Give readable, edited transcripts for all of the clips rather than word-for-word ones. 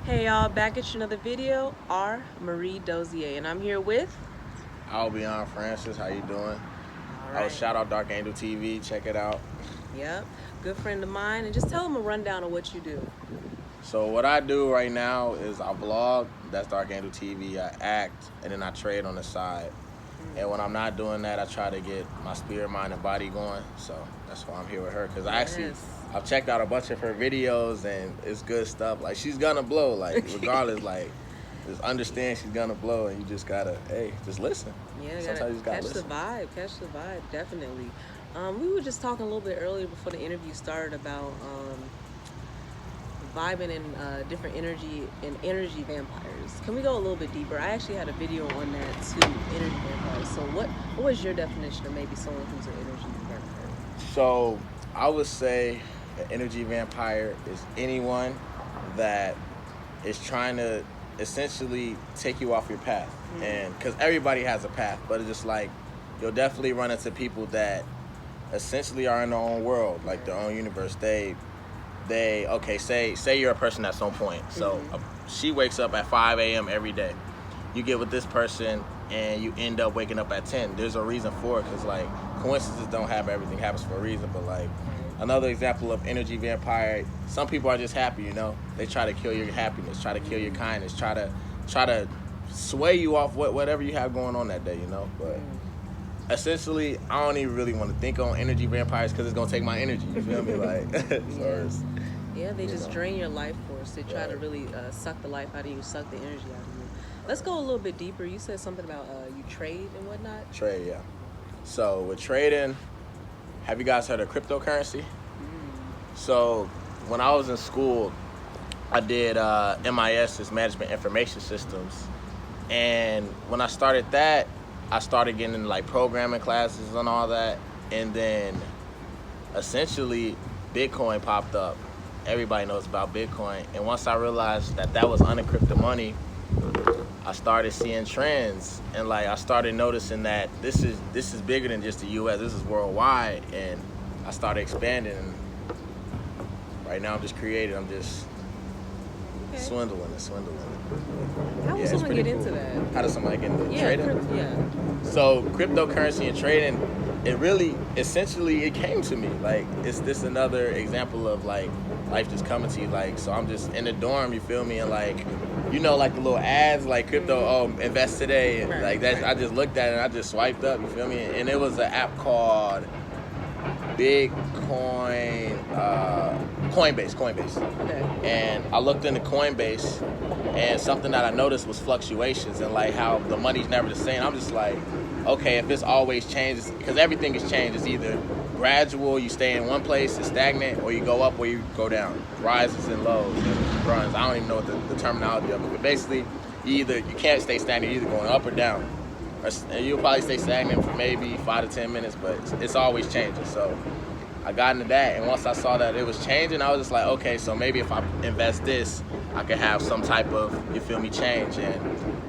Hey y'all, back at you another video. Marie Dozier, and I'm here with. I'll be on Francis. How you doing? Shout out DarkAngel TV. Check it out. Yep, good friend of mine, and just tell them a rundown of what you do. So what I do right now is I vlog. That's DarkAngel TV. I act, and then I trade on the side. And when I'm not doing that, I try to get my spirit, mind, and body going. So that's why I'm here with her. Because I've checked out a bunch of her videos, and it's good stuff. Like, she's gonna blow. Like, regardless, like, just understand she's gonna blow, and you just gotta, just listen. Yeah, sometimes you just gotta catch listen. Catch the vibe, definitely. We were just talking a little bit earlier before the interview started about vibing in different energy vampires. Can we go a little bit deeper? I actually had a video on that too, energy vampires. So what was your definition of maybe someone who's an energy vampire? So I would say an energy vampire is anyone that is trying to essentially take you off your path. And because everybody has a path, but it's just like you'll definitely run into people that essentially are in their own world, like their own universe. Say you're a person at some point. So she wakes up at 5 a.m. every day. You get with this person and you end up waking up at 10. There's a reason for it, because like coincidences don't happen. Everything happens for a reason. But like another example of energy vampire, some people are just happy, they try to kill your happiness, try to kill your kindness, try to sway you off whatever you have going on that day, but essentially I don't even really want to think on energy vampires because it's gonna take my energy, you feel me? Like they just drain your life force. They try to really suck the life out of you, suck the energy out of you. Let's go a little bit deeper. You said something about you trade and whatnot. Trade, yeah. So with trading, have you guys heard of cryptocurrency? So when I was in school, I did MIS, is Management Information Systems, and when I started that, I started getting into like programming classes and all that, and then essentially Bitcoin popped up. Everybody knows about Bitcoin, and once I realized that was unencrypted money, I started seeing trends, and like I started noticing that this is bigger than just the U.S. This is worldwide, and I started expanding. And right now I'm just creating. I'm just swindling. How does someone get into that? How does somebody get into trading? So cryptocurrency and trading, it really, essentially, it came to me. Like, it's this another example of like life just coming to you. Like, so I'm just in the dorm, you feel me, and like, like the little ads, like crypto, invest today, and like that. I just looked at it and I just swiped up, you feel me, and it was an app called Coinbase. Okay. And I looked into Coinbase, and something that I noticed was fluctuations and like how the money's never the same. I'm just like, okay, if it's always changes, because everything is changed. It's either gradual, you stay in one place, it's stagnant, or you go up or you go down. Rises and lows and runs. I don't even know what the terminology of it, but basically, you can't stay stagnant. You're either going up or down. And you'll probably stay stagnant for maybe 5 to 10 minutes, but it's always changing. So I got into that, and once I saw that it was changing, I was just like, okay, so maybe if I invest this, I could have some type of, change. And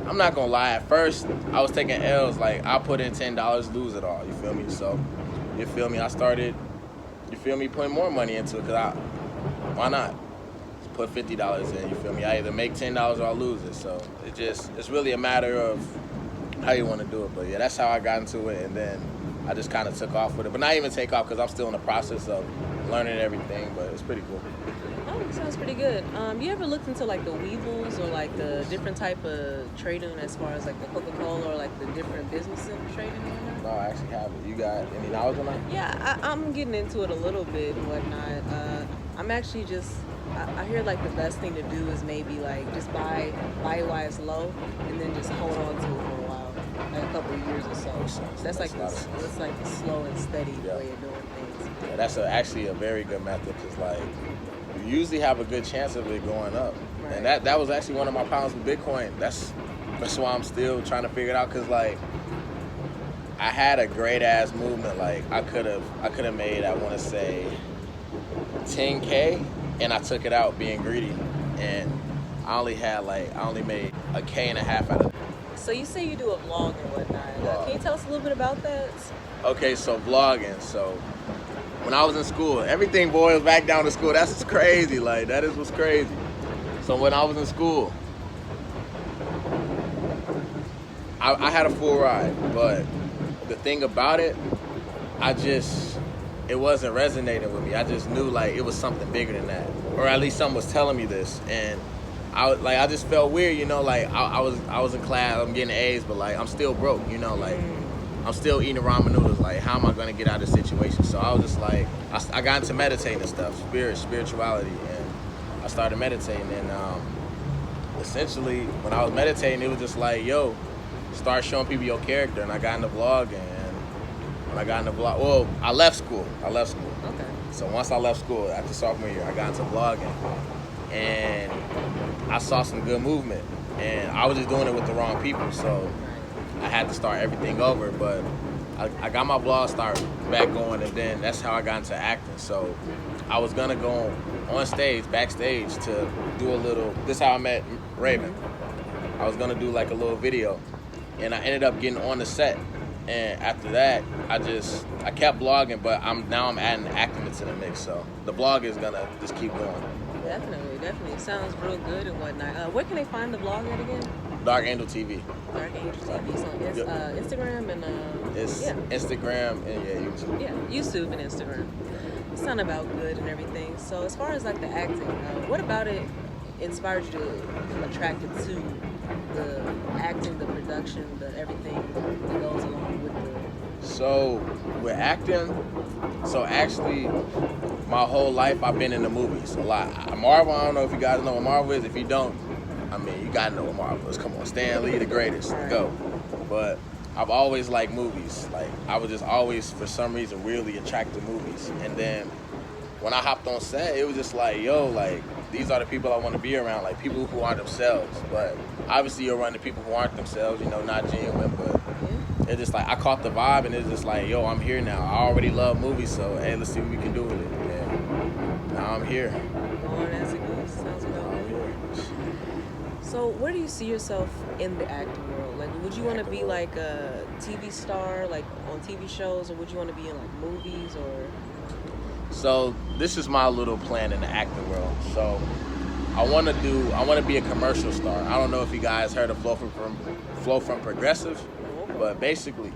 I'm not gonna lie, at first I was taking L's. Like, I put in $10, lose it all, you feel me? So, you feel me, I started, putting more money into it, because why not? Just put $50 in, you feel me? I either make $10 or I lose it. So it's really a matter of how you want to do it. But yeah, that's how I got into it, and then I just kind of took off with it. But not even take off, because I'm still in the process of learning everything, but it's pretty cool. Oh, sounds pretty good. You ever looked into like the weevils or like the different type of trading, as far as like the Coca-Cola or like the different business trading and whatnot? No, I actually haven't. You got any knowledge on that? Yeah, I'm getting into it a little bit and whatnot. I'm actually I hear like the best thing to do is maybe like just buy it while it's low, and then just hold on to it for a while, like a couple of years or so. That's like the slow and steady way of doing things. Yeah, that's actually a very good method, because like you usually have a good chance of it going up. Right. And that was actually one of my problems with Bitcoin. That's why I'm still trying to figure it out, because like I had a great ass movement. Like I could have made, I want to say, 10K, and I took it out being greedy, and I only made $1.5 K out of it. So you say you do a vlog and whatnot. Can you tell us a little bit about that? Okay, so vlogging. So when I was in school, everything boils back down to school. That's crazy. Like, that is what's crazy. So when I was in school, I had a full ride, but the thing about it, it wasn't resonating with me. I just knew like it was something bigger than that, or at least someone was telling me this, and I just felt weird, like I was in class, I'm getting A's, but like I'm still broke, like I'm still eating ramen noodles. Like, how am I gonna get out of this situation? So I was just like, I got into meditating and stuff, spirituality, and I started meditating, and essentially when I was meditating, it was just like, yo, start showing people your character, and I got into vlogging. When I got into vlog, well, I left school. Okay. So once I left school after sophomore year, I got into vlogging, and I saw some good movement, and I was just doing it with the wrong people, so I had to start everything over. But I got my vlog start back going, and then that's how I got into acting. So I was gonna go on stage, backstage, to do a little. This is how I met Raven. I was gonna do like a little video, and I ended up getting on the set. And after that, I kept blogging, but I'm adding acting into the mix. So the blog is gonna just keep going. Definitely. It sounds real good and whatnot. Where can they find the blog at again? DarkAngel TV. DarkAngel TV. So it's Instagram and Instagram and YouTube. Yeah, YouTube and Instagram. It sound about good and everything. So as far as like the acting, what about it inspired you to attracted to the acting, the production, the everything that goes along with the... So with acting, actually my whole life I've been in the movies a lot. Marvel, I don't know if you guys know what Marvel is. If you don't, I mean, you gotta know what Marvel is. Come on, Stan Lee, the greatest, go. But I've always liked movies. Like, I was just always, for some reason, weirdly attracted to movies. And then when I hopped on set, it was just like, yo, like, these are the people I want to be around, like people who aren't themselves. But obviously you're around the people who aren't themselves, not genuine, but it's just like, I caught the vibe, and it's just like, yo, I'm here now. I already love movies, so hey, let's see what we can do with it. And now I'm here. Going as it goes. Sounds about good. So where do you see yourself in the acting world? Like, would you want to be like a TV star, like on TV shows, or would you want to be in like movies, or... So this is my little plan in the acting world. So I want to be a commercial star. I don't know if you guys heard of Flow from Progressive, but basically,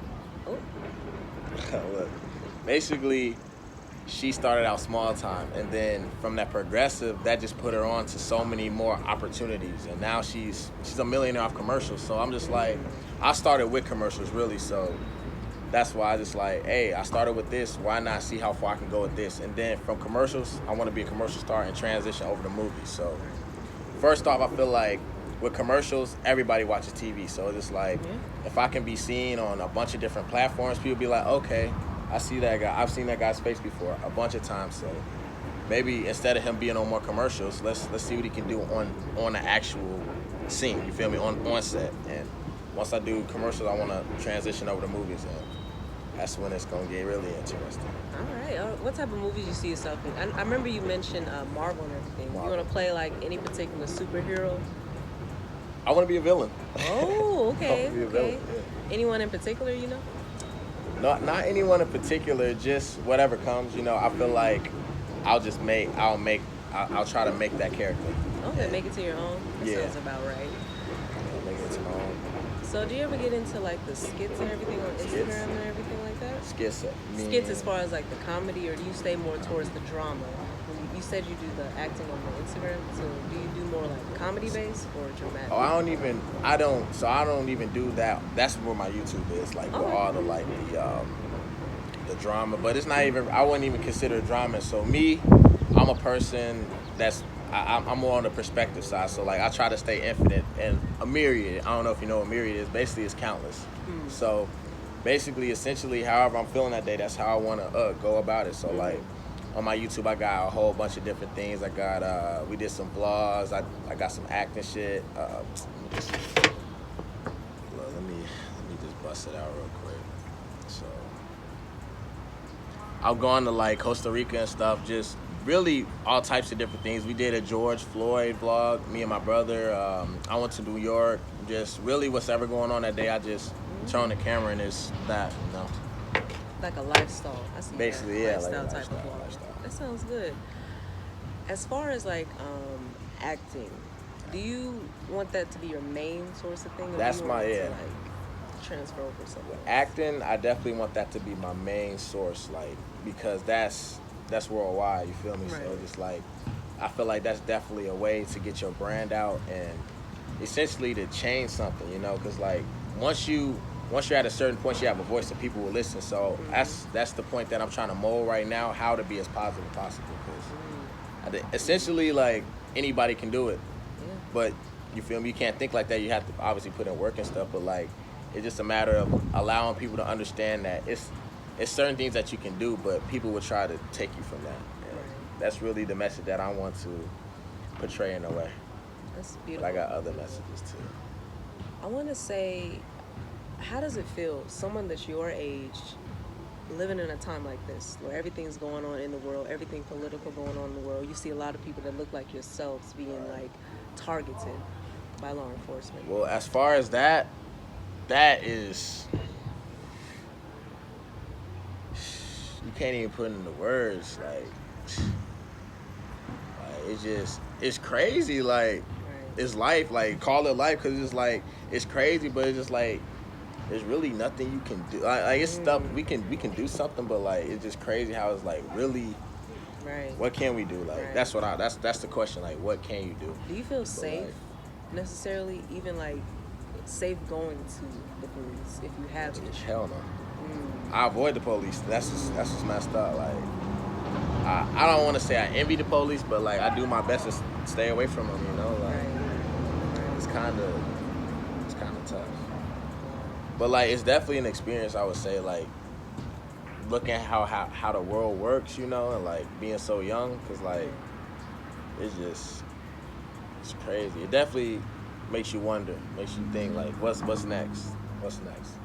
she started out small time, and then from that Progressive, that just put her on to so many more opportunities, and now she's a millionaire off commercials. So I'm just like, I started with commercials really, so that's why I just like, hey, I started with this, why not see how far I can go with this? And then from commercials, I want to be a commercial star and transition over to movies. So first off, I feel like with commercials, everybody watches TV. So it's just like, if I can be seen on a bunch of different platforms, people be like, okay, I see that guy. I've seen that guy's face before a bunch of times. So maybe instead of him being on more commercials, let's see what he can do on the actual scene, you feel me, on set. And once I do commercials, I want to transition over to movies, and that's when it's going to get really interesting. All right. What type of movies you see yourself in? I remember you mentioned Marvel and everything. Marvel. You want to play like any particular superhero? I want to be a villain. Oh, okay. I want to be a villain. Yeah. Anyone in particular, Not anyone in particular, just whatever comes. I feel like I'll try to make that character. Okay, make it to your own. That sounds about right. Yeah, make it to my own. So do you ever get into like the skits and everything on Instagram and everything like that? Skits as far as like the comedy, or do you stay more towards the drama? You said you do the acting on the Instagram, so do you do more like comedy based or dramatic? I don't even do that. That's where my YouTube is, like with all the like the drama, but it's not even, I wouldn't even consider it drama. So me, I'm a person that's I'm more on the perspective side, so like I try to stay infinite and a myriad. I don't know if you know what a myriad is. Basically, it's countless. So basically, essentially, however I'm feeling that day, that's how I want to go about it. So like on my YouTube, I got a whole bunch of different things. I got we did some vlogs. I got some acting shit. Let me just bust it out real quick. So I've gone to like Costa Rica and stuff, just really all types of different things. We did a George Floyd vlog, me and my brother. I went to New York. Just really what's ever going on that day, I just turn on the camera and it's that, Like a lifestyle. I see. Basically, yeah, lifestyle like type of vlog. That sounds good. As far as like acting, Do you want that to be your main source of thing, or That's do you my want it yeah. to like transfer over something else? Acting, I definitely want that to be my main source, like because that's worldwide. You feel me? Right. So just like I feel like that's definitely a way to get your brand out and essentially to change something, you know, because like once you're at a certain point, you have a voice and people will listen. So that's the point that I'm trying to mold right now, how to be as positive as possible. Because essentially, like anybody can do it, Yeah. but you feel me? You can't think like that. You have to obviously put in work and stuff. But like, it's just a matter of allowing people to understand that it's certain things that you can do, but people will try to take you from that. And Right. that's really the message that I want to portray in a way. That's But beautiful. I got other messages too. I want to say, how does it feel, someone that's your age, living in a time like this, where everything's going on in the world, everything political going on in the world? You see a lot of people that look like yourselves being like targeted by law enforcement. Well, as far as that is, you can't even put into words. It's crazy. Like, Right. it's life. Like, call it life, because it's like it's crazy, but it's just like there's really nothing you can do. Like it's stuff we can do something, but like it's just crazy how it's like really. Right. What can we do? Like Right. that's the question. Like, what can you do? Do you feel But, safe, like, necessarily, even like safe going to the police if you have to? hell no. I avoid the police. That's just messed up. Like, I don't want to say I envy the police, but like I do my best to stay away from them. You know, like Right. it's kind of tough. But like it's definitely an experience. I would say, like looking at how the world works, you know, and like being so young, because like it's crazy. It definitely makes you wonder, makes you think like what's next.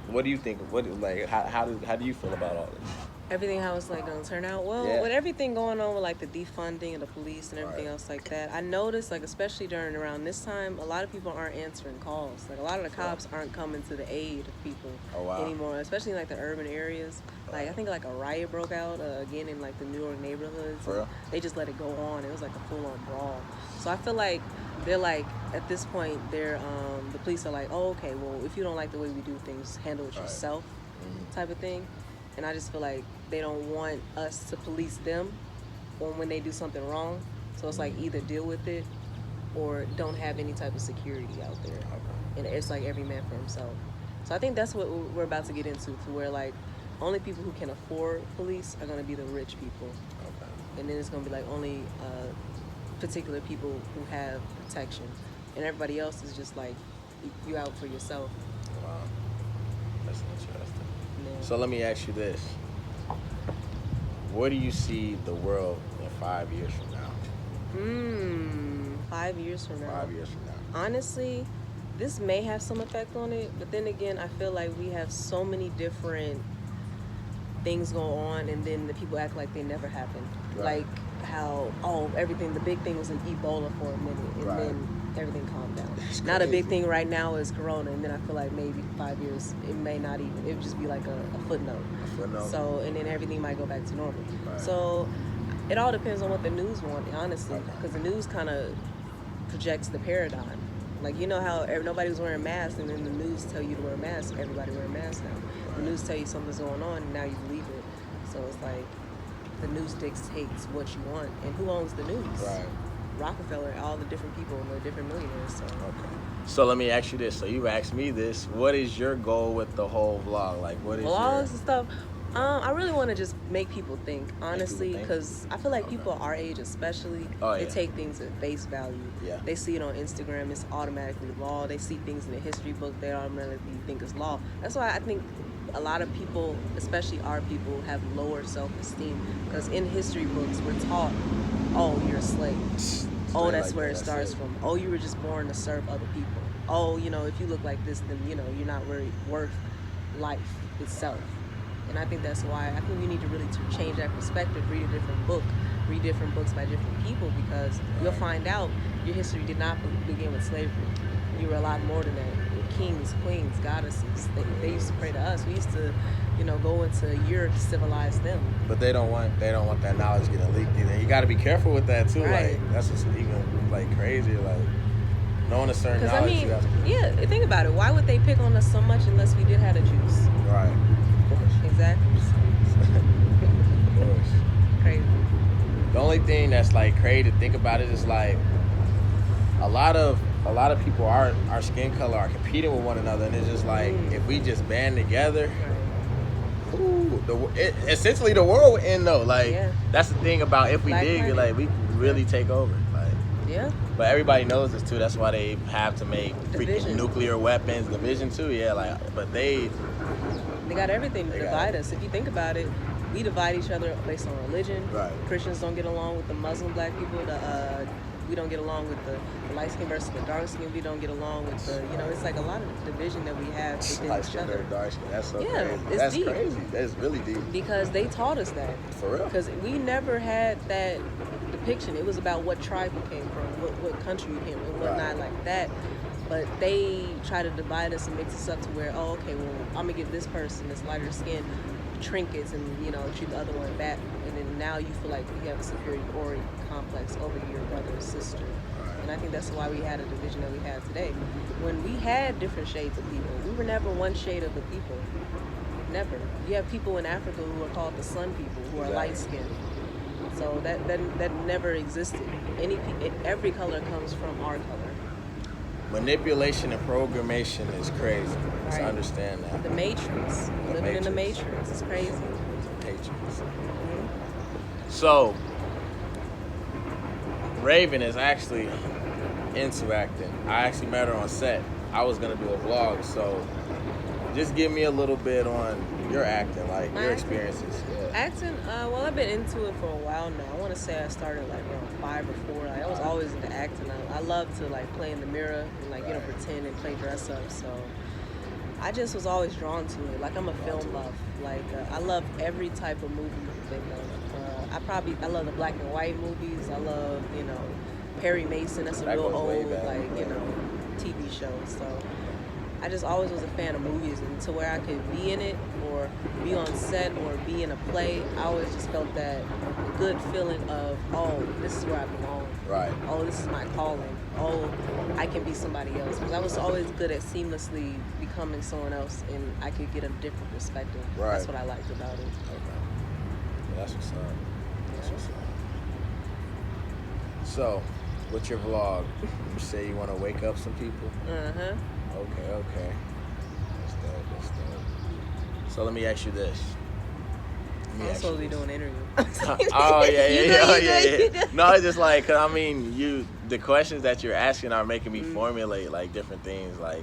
What do you think? What like how do you feel about all this? Everything how it's like gonna turn out. Well, Yeah. with everything going on with like the defunding of the police and everything Right. else like that, I noticed like especially around this time, a lot of people aren't answering calls. Like a lot of the cops aren't coming to the aid of people anymore, especially in like the urban areas. Like I think like a riot broke out again in like the New York neighborhoods. For real? They just let it go on. It was like a full on brawl. So I feel like they're like at this point they're the police are like, oh okay, well if you don't like the way we do things, handle it yourself, type of thing. And I just feel like they don't want us to police them when they do something wrong. So it's like either deal with it or don't have any type of security out there. And it's like every man for himself. So I think that's what we're about to get into, to where like only people who can afford police are going to be the rich people. And then it's going to be like only particular people who have protection. And everybody else is just like you out for yourself. Wow, that's interesting. Yeah. So let me ask you this: where do you see the world in 5 years from now? 5 years from now. 5 years from now. Honestly, this may have some effect on it, but then again, I feel like we have so many different things go on, and then the people act like they never happened. Right. Like how the big thing was in Ebola for a minute, and then everything calmed down. Now the big thing right now is Corona, and then I feel like maybe 5 years, it may not even, it would just be like a footnote. So, and then everything might go back to normal. Right. So it all depends on what the news want, honestly, because the news kind of projects the paradigm. Like, you know how nobody was wearing masks, and then the news tell you to wear masks, everybody wearing masks now. The news tell you something's going on, and now you believe it. So it's like the news dictates what you want, and who owns the news? Right. Rockefeller, all the different people, and the different millionaires. So. So let me ask you this. So you've asked me this. What is your goal with the whole vlog? Like, what is Vlogs and stuff. I really want to just make people think, honestly, think? because I feel like people our age especially, they take things at face value. Yeah. They see it on Instagram, it's automatically law. They see things in the history book, they automatically think it's law. That's why I think a lot of people, especially our people, have lower self-esteem, because in history books we're taught, oh, you're a slave. Oh, that's where it starts from. Oh, you were just born to serve other people. Oh, you know, if you look like this, then, you know, you're not really worth life itself. And I think that's why I think you need to really change that perspective, read a different book, read different books by different people, because you'll find out your history did not begin with slavery. You were a lot more than that. Kings, queens, goddesses. They used to pray to us. We used to, you know, go into Europe to civilize them. But they don't want that knowledge getting leaked either. You got to be careful with that too. Right. Like, that's just even like crazy. Like, knowing a certain Because I knowledge, mean, you have to. yeah, think about it. Why would they pick on us so much unless we did have the juice? Right. Of course. Exactly. Of course. Crazy. The only thing that's like crazy to think about it is like a lot of people, our skin color are competing with one another, and it's just like if we just band together, Right. ooh, essentially the world would end though. Like Yeah. that's the thing about if we Black dig it, planet. like we could really take over. Like Yeah. but everybody knows this too. That's why they have to make freaking Division. nuclear weapons, division too. Yeah, like but they got everything to They got divide it. us. If you think about it, we divide each other based on religion. Right. Christians don't get along with the Muslim black people. We don't get along with the light skin versus the dark skin. We don't get along with the, it's like a lot of division that we have within light each skin, other. dark skin. That's so Yeah, crazy. it's That's deep. crazy. That's really deep. Because they taught us that. For real. Because we never had that depiction. It was about what tribe you came from, what country you came from, whatnot like that. But they try to divide us and mix us up to where, oh, okay, well, I'm gonna give this person this lighter skin trinkets and treat the other one back, and then now you feel like you have a superiority complex over your brother or sister. And I think that's why we had a division that we had today. When we had different shades of people, we were never one shade of the people. Never. You have people in Africa who are called the sun people, who are light skinned. So that never existed. Every color comes from our color. Manipulation and programmation is crazy. Right. To understand that. The Matrix. Living in the Matrix. It's crazy. Matrix. Mm-hmm. So, Raven is actually into acting. I actually met her on set. I was gonna do a vlog, so just give me a little bit on your acting, like your experiences. Yeah. Acting, well, I've been into it for a while now. I want to say I started like around 5 or 4. Like, I was always into acting. I love to like play in the mirror and like pretend and play dress up. So I just was always drawn to it. Like I'm a film buff. Like I love every type of movie you can think of. I love the black and white movies. I love Perry Mason. That's a real old TV show. So I just always was a fan of movies, and to where I could be in it or be on set or be in a play, I always just felt that good feeling of, oh, this is where I belong. Right. Oh, this is my calling. Oh, I can be somebody else. Because I was always good at seamlessly becoming someone else, and I could get a different perspective. Right. That's what I liked about it. Okay. Yeah, that's what's up. That's what's up. So, what's your vlog? You say you want to wake up some people? Uh-huh. Okay. That's dope. So let me ask you this. I'm supposed to be doing an interview. Oh yeah. No, it's just like, cause I mean, the questions that you're asking are making me formulate like different things, like,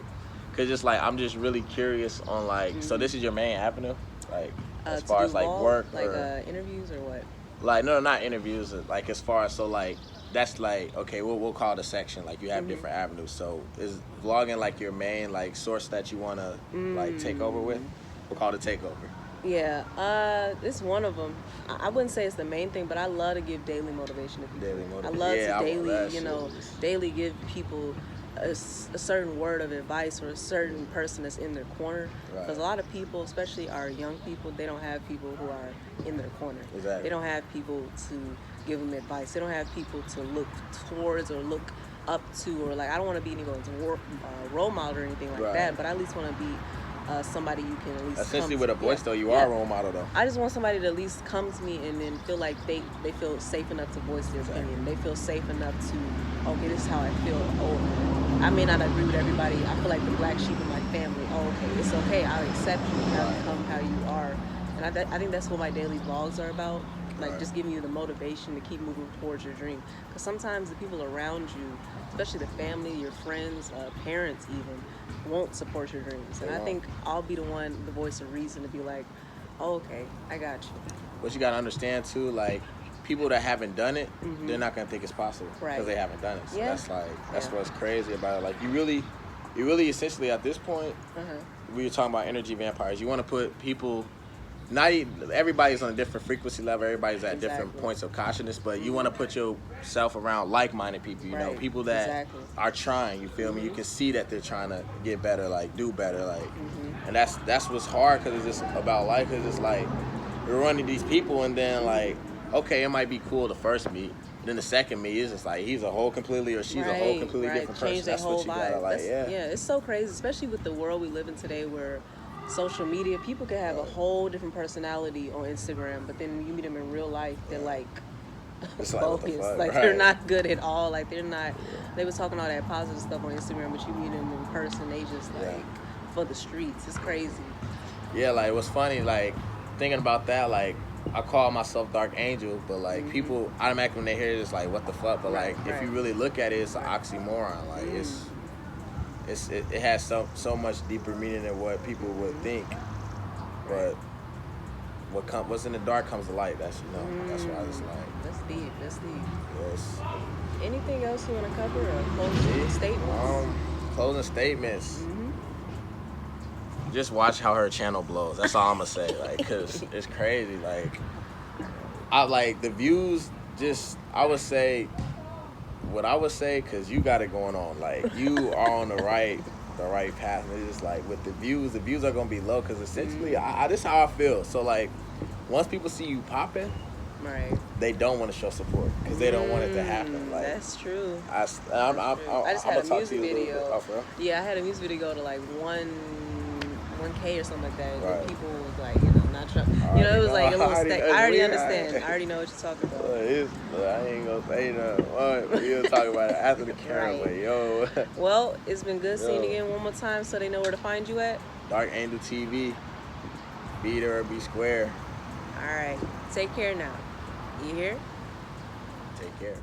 cause just like I'm just really curious on like, so this is your main avenue, like as far as like work, like or interviews or what? like no, not interviews, like as far as so like. That's like, okay, we'll call it a section. Like you have different avenues. So is vlogging like your main like source that you want to like take over with? We'll call it a takeover. Yeah, it's one of them. I wouldn't say it's the main thing, but I love to give daily motivation to people. Daily motivation. I love to daily give people a certain word of advice or a certain person that's in their corner. Because a lot of people, especially our young people, they don't have people who are in their corner. Exactly. They don't have people to give them advice. They don't have people to look towards or look up to, or like, I don't want to be anyone's role model or anything like that, but I at least want to be somebody you can at least essentially with a voice though, you are a role model though. I just want somebody to at least come to me and then feel like they feel safe enough to voice their opinion. They feel safe enough to, okay, this is how I feel. Oh, I may not agree with everybody. I feel like the black sheep of my family. Oh, okay, it's okay. I'll accept you. I'll become how you are. And I think that's what my daily vlogs are about. Like just giving you the motivation to keep moving towards your dream. Because sometimes the people around you, especially the family, your friends, parents even, won't support your dreams. And I think I'll be the voice of reason to be like, oh, okay, I got you. But you gotta understand too, like people that haven't done it, they're not gonna think it's possible because they haven't done it. So that's what's crazy about it. Like you really essentially at this point, we were talking about energy vampires. You want to put people. Not even, everybody's on a different frequency level. Everybody's at different points of consciousness, but you want to put yourself around like-minded people. You know, people that are trying. You feel me? You can see that they're trying to get better, like do better, like. And that's what's hard because it's just about life. Cause it's like you're running these people, and then like, okay, it might be cool the first meet, Then the second me is just like he's a whole completely or she's a whole completely different person. Change their That's whole what you vibe. gotta like. Yeah, it's so crazy, especially with the world we live in today, where social media, people can have a whole different personality on Instagram, but then when you meet them in real life, they're like It's like, what the bogus. fuck? Like Right. they're not good at all. Like they're not. They was talking all that positive stuff on Instagram, but you meet them in person, they just like for the streets. It's crazy. Yeah, like what's funny, like thinking about that, like I call myself DarkAngel, but like people automatically when they hear it, it's like what the fuck. But like if you really look at it, it's an oxymoron. Like it has so much deeper meaning than what people would think. But what's in the dark comes to light. That's that's why it's like That's deep. That's deep. yes. Anything else you want to cover? Or closing statements? Closing statements. Just watch how her channel blows. That's all I'm gonna say. Like, cause it's crazy. Like, I like the views. Just I would say, what I would say, cause you got it going on. Like, you are on the right path. And it's just like with the views are gonna be low. Cause essentially, this is how I feel. So like, once people see you popping, right, they don't want to show support because they don't want it to happen. Like, that's true. I just had a music video. Yeah, I had a music video to like 1K or something like that. Right. And people was like, not trying. It was like a little. I already understand. I already know what you're talking about. I ain't gonna say nothing. We'll talk about it after the camera. Right. But yo. Well, it's been good seeing you again one more time, so they know where to find you at. DarkAngel TV. Be there or be square. All right. Take care now. You hear? Take care.